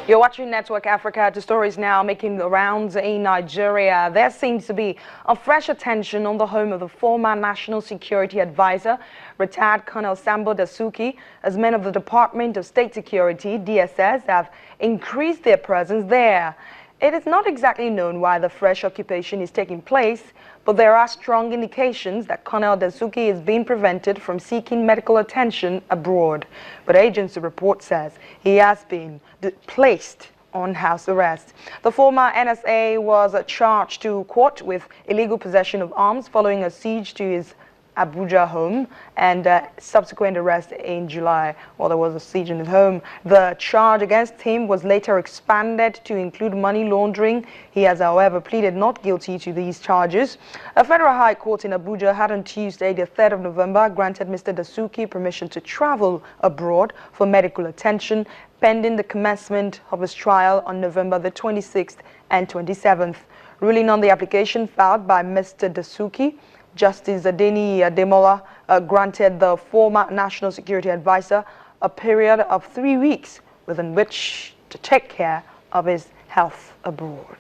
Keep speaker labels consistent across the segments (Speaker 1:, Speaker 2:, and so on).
Speaker 1: You're watching Network Africa. The stories now making the rounds in Nigeria. There seems to be a fresh attention on the home of the former National Security Advisor, retired Colonel Sambo Dasuki, as men of the Department of State Security, DSS, have increased their presence there. It is not exactly known why the fresh occupation is taking place, but there are strong indications that Colonel Dasuki is being prevented from seeking medical attention abroad. But agency report says he has been placed on house arrest. The former NSA was charged to court with illegal possession of arms following a siege to his Abuja home and subsequent arrest in July while there was a siege in his home. The charge against him was later expanded to include money laundering. He has, however, pleaded not guilty to these charges. A federal high court in Abuja had on Tuesday, the 3rd of November, granted Mr. Dasuki permission to travel abroad for medical attention pending the commencement of his trial on November the 26th and 27th. Ruling on the application filed by Mr. Dasuki, Justice Adeni Ademola granted the former National Security Advisor a period of 3 weeks within which to take care of his health abroad.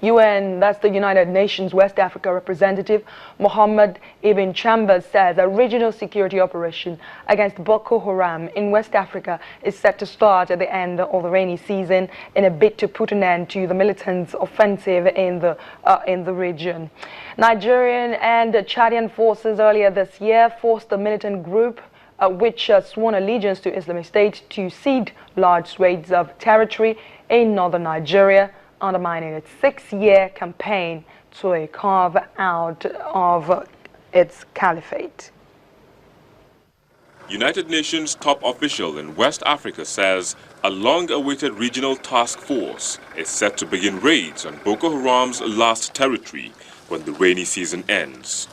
Speaker 1: UN, that's the United Nations West Africa representative, Mohammed Ibn Chambers, says a regional security operation against Boko Haram in West Africa is set to start at the end of the rainy season in a bid to put an end to the militants' offensive in the region. Nigerian and Chadian forces earlier this year forced the militant group which sworn allegiance to Islamic State to cede large swathes of territory in northern Nigeria, undermining its 6-year campaign to carve out of its caliphate.
Speaker 2: United Nations top official in West Africa says a long-awaited regional task force is set to begin raids on Boko Haram's last territory when the rainy season ends.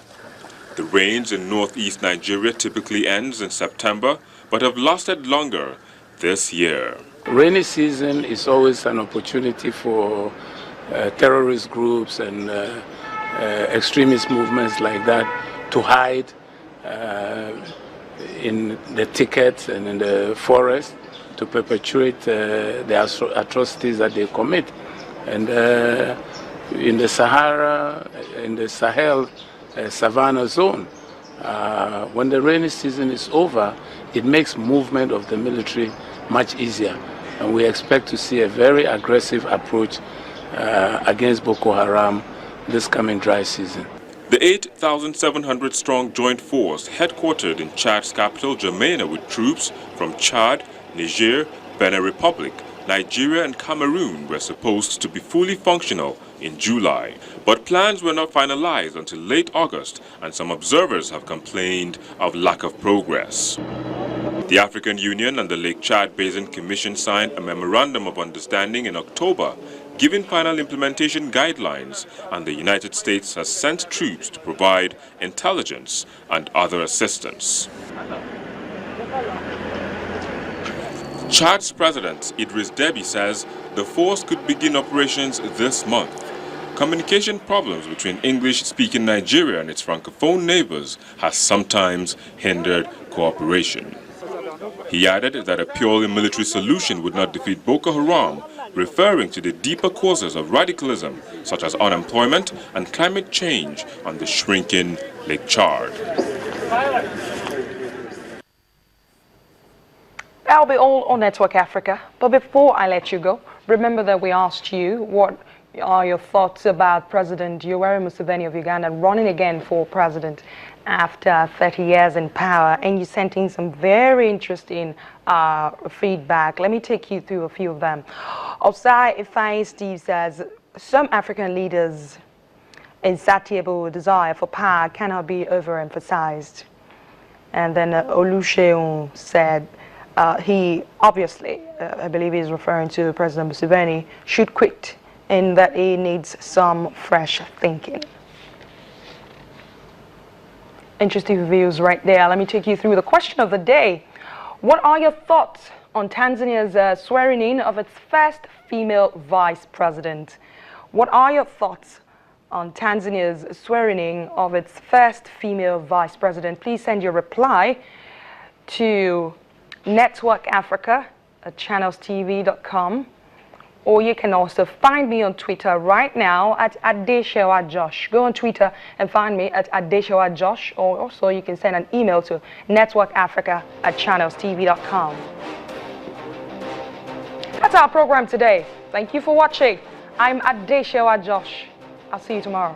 Speaker 2: The rains in northeast Nigeria typically ends in September, but have lasted longer this year.
Speaker 3: Rainy season is always an opportunity for terrorist groups and extremist movements like that to hide in the thickets and in the forest to perpetuate the atrocities that they commit. And in the Sahara, in the Sahel Savannah zone, when the rainy season is over, it makes movement of the military much easier, and we expect to see a very aggressive approach against Boko Haram this coming dry season.
Speaker 2: The 8,700-strong joint force headquartered in Chad's capital, N'Djamena, with troops from Chad, Niger, Benin Republic, Nigeria and Cameroon were supposed to be fully functional in July. But plans were not finalized until late August, and some observers have complained of lack of progress. The African Union and the Lake Chad Basin Commission signed a memorandum of understanding in October, giving final implementation guidelines, and the United States has sent troops to provide intelligence and other assistance. Chad's President Idriss Deby says the force could begin operations this month. Communication problems between English-speaking Nigeria and its Francophone neighbors has sometimes hindered cooperation. He added that a purely military solution would not defeat Boko Haram, referring to the deeper causes of radicalism, such as unemployment and climate change on the shrinking Lake Chad.
Speaker 1: That'll be all on Network Africa. But before I let you go, remember that we asked you what are your thoughts about President Yoweri Museveni of Uganda running again for president after 30 years in power, and you sent in some very interesting feedback. Let me take you through a few of them. Osai Ifeanyi Steve says some African leaders' insatiable desire for power cannot be overemphasized. And then Oluseun said he obviously, I believe he's referring to President Museveni, should quit, and that he needs some fresh thinking. Interesting views right there. Let me take you through the question of the day. What are your thoughts on Tanzania's swearing in of its first female vice president? What are your thoughts on Tanzania's swearing in of its first female vice president? Please send your reply to Network Africa at channelstv.com. Or you can also find me on Twitter right now at @adeshewajosh. Go on Twitter and find me at @adeshewajosh. Or also you can send an email to networkafrica@channelstv.com. That's our program today. Thank you for watching. I'm Adeshewajosh. I'll see you tomorrow.